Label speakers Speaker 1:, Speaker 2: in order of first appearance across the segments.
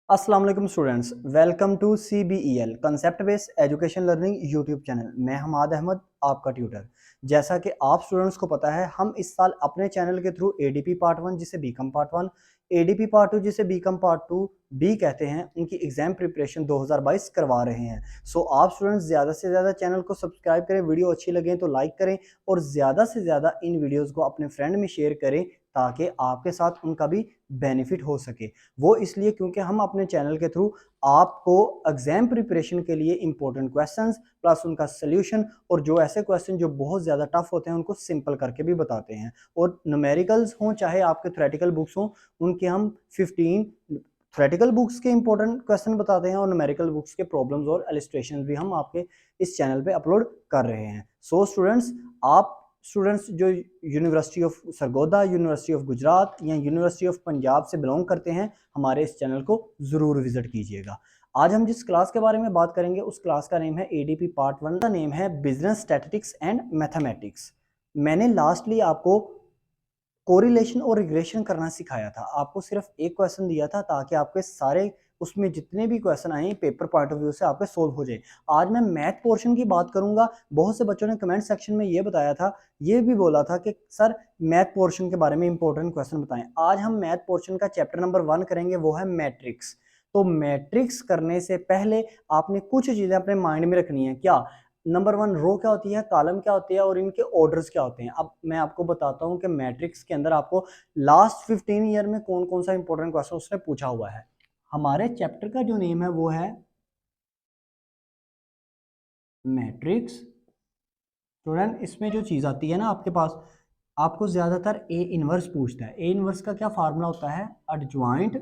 Speaker 1: अस्सलाम वालेकुम students, welcome to CBEL concept based education learning YouTube channel. मैं हमाद अहमद, आपका ट्यूटर। जैसा कि आप स्टूडेंट्स को पता है, हम इस साल अपने चैनल के थ्रू ADP पार्ट 1 जिसे बीकॉम पार्ट 1, ADP पार्ट 2 जिसे बीकॉम पार्ट 2 बी कहते हैं, उनकी एग्जाम प्रिपरेशन 2022 करवा रहे हैं। सो आप स्टूडेंट्स ज़्यादा से ज़्यादा चैनल को सब्सक्राइब करें, वीडियो अच्छी लगे तो लाइक करें और ज़्यादा से ज़्यादा इन वीडियोज़ को अपने फ्रेंड में शेयर करें ताकि आपके साथ उनका भी बेनिफिट हो सके। वो इसलिए क्योंकि हम अपने चैनल के थ्रू आपको एग्जाम प्रिपरेशन के लिए इंपॉर्टेंट क्वेश्चंस प्लस उनका सोल्यूशन और जो ऐसे क्वेश्चन जो बहुत ज़्यादा टफ होते हैं उनको सिंपल करके भी बताते हैं। और न्यूमेरिकल्स हों चाहे आपके थ्योरेटिकल बुक्स हों, उनके हम 15 थ्योरेटिकल बुक्स के इंपॉर्टेंट क्वेश्चन बताते हैं और न्यूमेरिकल बुक्स के प्रॉब्लम्स और इलस्ट्रेशंस भी हम आपके इस चैनल पे अपलोड कर रहे हैं। सो स्टूडेंट्स, आप स्टूडेंट्स जो university of Sargodha, university of Gujarat या यूनिवर्सिटी ऑफ पंजाब से बिलोंग करते हैं, हमारे इस चैनल को ज़रूर विजिट कीजिएगा। आज हम जिस क्लास के बारे में बात करेंगे उस क्लास का नेम है ADP पार्ट 1, का नेम है बिजनेस स्टैटिस्टिक्स एंड मैथमेटिक्स। मैंने लास्टली आपको कोरिलेशन और रिग्रेशन करना सिखाया था। आपको सिर्फ एक क्वेश्चन दिया था ताकि आपके सारे उसमें जितने भी क्वेश्चन आए पेपर पॉइंट ऑफ व्यू से आपके सोल्व हो जाए। आज मैं मैथ पोर्शन की बात करूंगा। बहुत से बच्चों ने कमेंट सेक्शन में ये बताया था, ये भी बोला था कि सर मैथ पोर्शन के बारे में इंपॉर्टेंट क्वेश्चन बताएं। आज हम मैथ पोर्शन का चैप्टर नंबर 1 करेंगे, वो है मैट्रिक्स। तो मैट्रिक्स करने से पहले आपने कुछ चीजें अपने माइंड में रखनी है। क्या? नंबर 1 रो क्या होती है, कॉलम क्या होती है और इनके ऑर्डर्स क्या होते हैं। अब मैं आपको बताता हूं कि मैट्रिक्स के अंदर आपको लास्ट 15 ईयर में कौन कौन सा इंपॉर्टेंट क्वेश्चन उसने पूछा हुआ है। हमारे चैप्टर का जो नेम है वो है मैट्रिक्स। स्टूडेंट, इसमें जो चीज आती है ना आपके पास, आपको ज्यादातर ए इनवर्स पूछता है। ए इनवर्स का क्या फार्मूला होता है? एडजॉइंट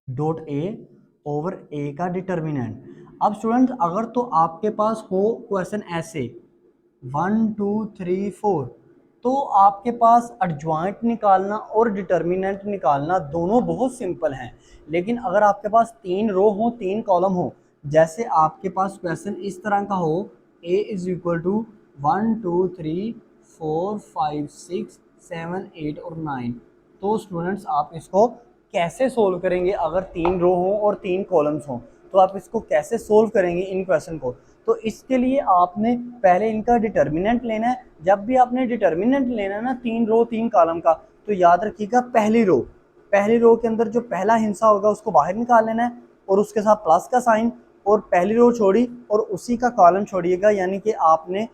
Speaker 1: डॉट ए ओवर ए का डिटर्मिनेंट। अब स्टूडेंट, अगर तो आपके पास हो क्वेश्चन ऐसे 1 2 3 4, तो आपके पास एडजॉइंट निकालना और डिटर्मिनेंट निकालना दोनों बहुत सिंपल हैं। लेकिन अगर आपके पास 3 रो हो, 3 कॉलम हो, जैसे आपके पास क्वेश्चन इस तरह का हो, ए इज इक्वल टू 1 2 3 4 5 6 7 8 और 9, तो स्टूडेंट्स आप इसको कैसे सोल्व करेंगे? अगर 3 रो हो और 3 कॉलम्स हो तो आप इसको कैसे सोल्व करेंगे इन क्वेश्चन को? तो इसके लिए आपने पहले इनका डिटर्मिनेंट लेना है। जब भी आपने डिटर्मिनेंट लेना है ना 3 रो 3 कॉलम का, तो याद रखिएगा पहली रो के अंदर जो पहला हिस्सा होगा उसको बाहर निकाल लेना है और उसके साथ प्लस का साइन, और पहली रो छोड़ी और उसी का कॉलम छोड़िएगा। यानी कि आपने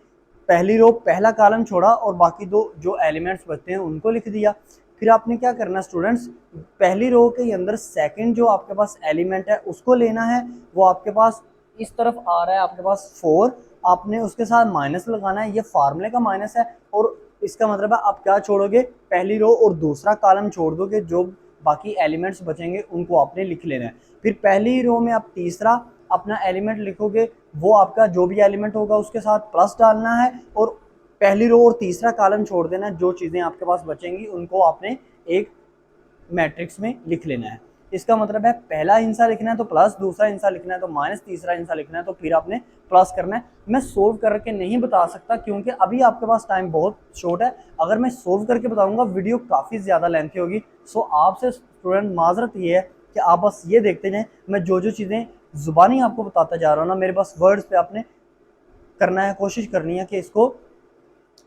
Speaker 1: पहली रो पहला कॉलम छोड़ा और बाकी दो जो एलिमेंट्स बचते हैं उनको लिख दिया। फिर आपने क्या करना स्टूडेंट्स, पहली रो के अंदर सेकंड जो आपके पास एलिमेंट है उसको लेना है। वो आपके पास इस तरफ आ रहा है, आपके पास 4, आपने उसके साथ माइनस लगाना है। ये फार्मूले का माइनस है और इसका मतलब है आप क्या छोड़ोगे? पहली रो और दूसरा कॉलम छोड़ दोगे, जो बाकी एलिमेंट्स बचेंगे उनको आपने लिख लेना है। फिर पहली रो में आप तीसरा अपना एलिमेंट लिखोगे, वो आपका जो भी एलिमेंट होगा उसके साथ प्लस डालना है और पहली रो और तीसरा कॉलम छोड़ देना है। जो चीज़ें आपके पास बचेंगी उनको आपने एक मैट्रिक्स में लिख लेना है। इसका मतलब है पहला हिस्सा लिखना है तो प्लस, दूसरा हिस्सा लिखना है तो माइनस, तीसरा हिस्सा लिखना है तो फिर आपने प्लस करना है। मैं सोल्व करके नहीं बता सकता क्योंकि अभी आपके पास टाइम बहुत शॉर्ट है। अगर मैं सोल्व करके बताऊंगा वीडियो काफ़ी ज़्यादा लेंथी होगी। सो आपसे स्टूडेंट माजरत ये है कि आप बस ये देखते जाएं, मैं जो जो चीज़ें ज़ुबानी आपको बताता जा रहा हूँ ना, मेरे पास वर्ड्स पे आपने करना है, कोशिश करनी है कि इसको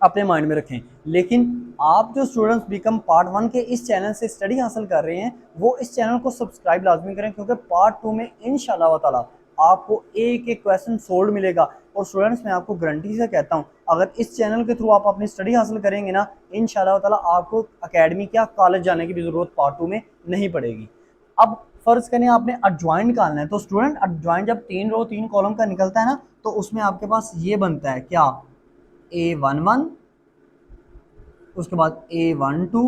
Speaker 1: अपने माइंड में रखें। लेकिन आप जो स्टूडेंट्स बीकॉम पार्ट 1 के इस चैनल से स्टडी हासिल कर रहे हैं वो इस चैनल को सब्सक्राइब लाजमी करें, क्योंकि पार्ट 2 में इंशाल्लाह ताला आपको एक एक क्वेश्चन सोल्व मिलेगा। और स्टूडेंट्स, मैं आपको गारंटी से कहता हूं, अगर इस चैनल के थ्रू आप अपनी स्टडी हासिल करेंगे ना, इंशाल्लाह ताला आपको अकेडमी क्या कॉलेज जाने की भी जरूरत पार्ट 2 में नहीं पड़ेगी। अब फर्ज करें आपने एडजॉइंट निकालना है, तो स्टूडेंट एडजॉइंट जब 3 रो 3 कॉलम का निकलता है ना, तो उसमें आपके पास ये बनता है क्या? A11, उसके बाद A12,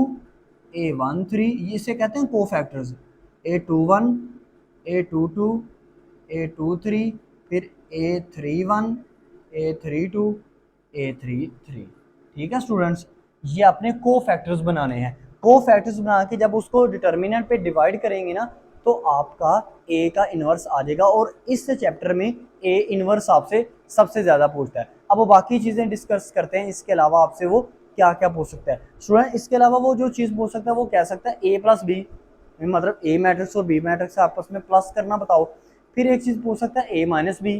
Speaker 1: A13, इसे कहते हैं कोफैक्टर्स। A21, A22, A23, फिर A31, A32, A33। ठीक है स्टूडेंट्स, ये अपने कोफैक्टर्स बनाने हैं। कोफैक्टर्स बना के जब उसको डिटर्मिनेंट पे डिवाइड करेंगे ना, तो आपका ए का इनवर्स आ जाएगा। और इस चैप्टर में ए इनवर्स आपसे सबसे ज्यादा पूछता है। अब वो बाकी चीजें डिस्कस करते हैं, इसके अलावा आपसे वो क्या क्या पूछ सकता है। स्टूडेंट, इसके अलावा वो जो चीज़ पूछ सकता है वो कह सकता है A+B, मतलब ए मैट्रिक्स और बी मैट्रिक्स आपस में प्लस करना बताओ। फिर एक चीज़ पूछ सकता है ए माइनस बी,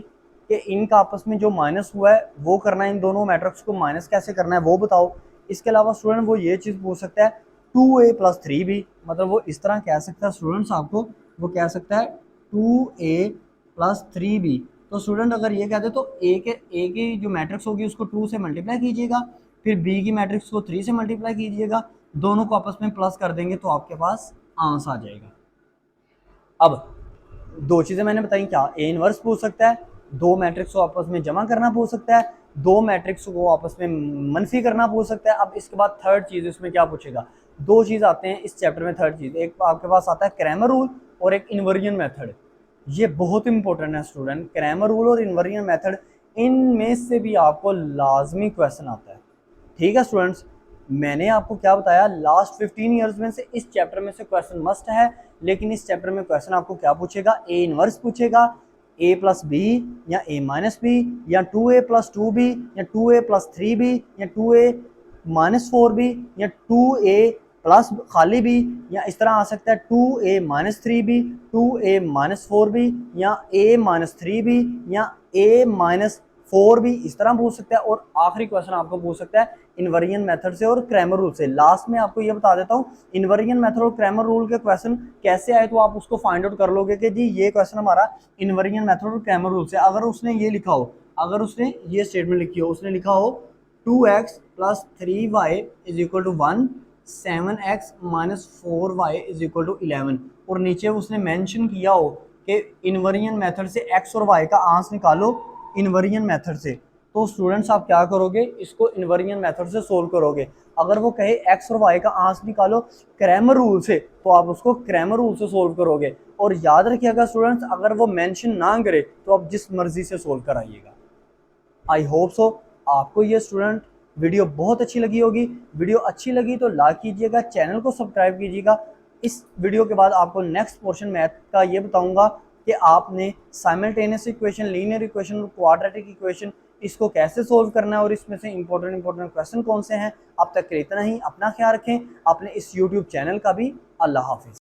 Speaker 1: कि इनका आपस में जो माइनस हुआ है वो करना है, इन दोनों मैट्रिक्स को माइनस कैसे करना है वो बताओ। इसके अलावा स्टूडेंट वो ये चीज़ पूछ सकता है 2a प्लस 3b, मतलब वो इस तरह कह सकता है स्टूडेंट्स आपको, वो कह सकता है 2a प्लस 3b। तो स्टूडेंट अगर ये कहते तो ए की जो मैट्रिक्स होगी उसको 2 से मल्टीप्लाई कीजिएगा, फिर बी की मैट्रिक्स को 3 से मल्टीप्लाई कीजिएगा, दोनों को आपस में प्लस कर देंगे तो आपके पास आंसर आ जाएगा। अब दो चीज़ें मैंने बताई, क्या ए इनवर्स पूछ सकता है, दो मैट्रिक्स को आपस में जमा करना पूछ सकता है, दो मैट्रिक्स को आपस में मनफी करना पूछ सकता है। अब इसके बाद थर्ड चीज़ इसमें क्या पूछेगा, दो चीज़ आते हैं इस चैप्टर में। थर्ड चीज़ एक आपके पास आता है क्रैमर रूल और एक इन्वर्जन मेथड। ये बहुत इंपॉर्टेंट है स्टूडेंट, क्रैमर रूल और इन्वर्जन मेथड, इनमें से भी आपको लाजमी क्वेश्चन आता है। ठीक है स्टूडेंट्स, मैंने आपको क्या बताया, लास्ट 15 ईयर्स में से इस चैप्टर में से क्वेश्चन मस्ट है, लेकिन इस चैप्टर में क्वेश्चन आपको क्या पूछेगा, ए इनवर्स पूछेगा, a प्लस बी या a माइनस बी या 2a प्लस 2b या 2a प्लस 3b या 2a माइनस 4b या 2a प्लस खाली b, या इस तरह आ सकता है 2a minus 3b, 2a minus 4b या a माइनस 3b या a माइनस 4b, इस तरह पूछ सकता है। और आखिरी क्वेश्चन आपको पूछ सकता है इन्वर्जन मेथड से और क्रैमर रूल से। लास्ट में आपको ये बता देता हूँ इन्वर्जन मेथड और क्रैमर रूल के क्वेश्चन कैसे आए, तो आप उसको फाइंड आउट कर लोगे कि जी ये क्वेश्चन हमारा इन्वर्जन मेथड और क्रैमर रूल से। अगर उसने ये लिखा हो, अगर उसने ये स्टेटमेंट लिखी हो, उसने लिखा हो 2x plus 3y is equal to 1, 7x minus 4y is equal to 11, और नीचे उसने मेंशन किया हो कि इन्वर्जन मेथड से x और y का आंसर निकालो इन्वर्जन मेथड से, तो स्टूडेंट्स आप क्या करोगे, इसको इन्वर्जन मेथड से सोल्व करोगे। अगर वो कहे x और y का आंसर निकालो क्रैमर रूल से, तो आप उसको क्रैमर रूल से सोल्व करोगे। और याद रखिएगा स्टूडेंट्स, अगर वो मेंशन ना करे तो आप जिस मर्जी से सोल्व कराइएगा। आई होप सो आपको ये स्टूडेंट वीडियो बहुत अच्छी लगी होगी। वीडियो अच्छी लगी तो लाइक कीजिएगा, चैनल को सब्सक्राइब कीजिएगा। इस वीडियो के बाद आपको नेक्स्ट पोर्शन मैथ का ये बताऊंगा कि आपने साइमल्टेनियस इक्वेशन, लीनियर इक्वेशन और क्वाड्रेटिक इक्वेशन इसको कैसे सोल्व करना है और इसमें से इंपॉर्टेंट क्वेश्चन कौन से हैं। अब तक के लिए इतना ही, अपना ख्याल रखें, अपने इस यूट्यूब चैनल का भी। अल्लाह हाफिज़।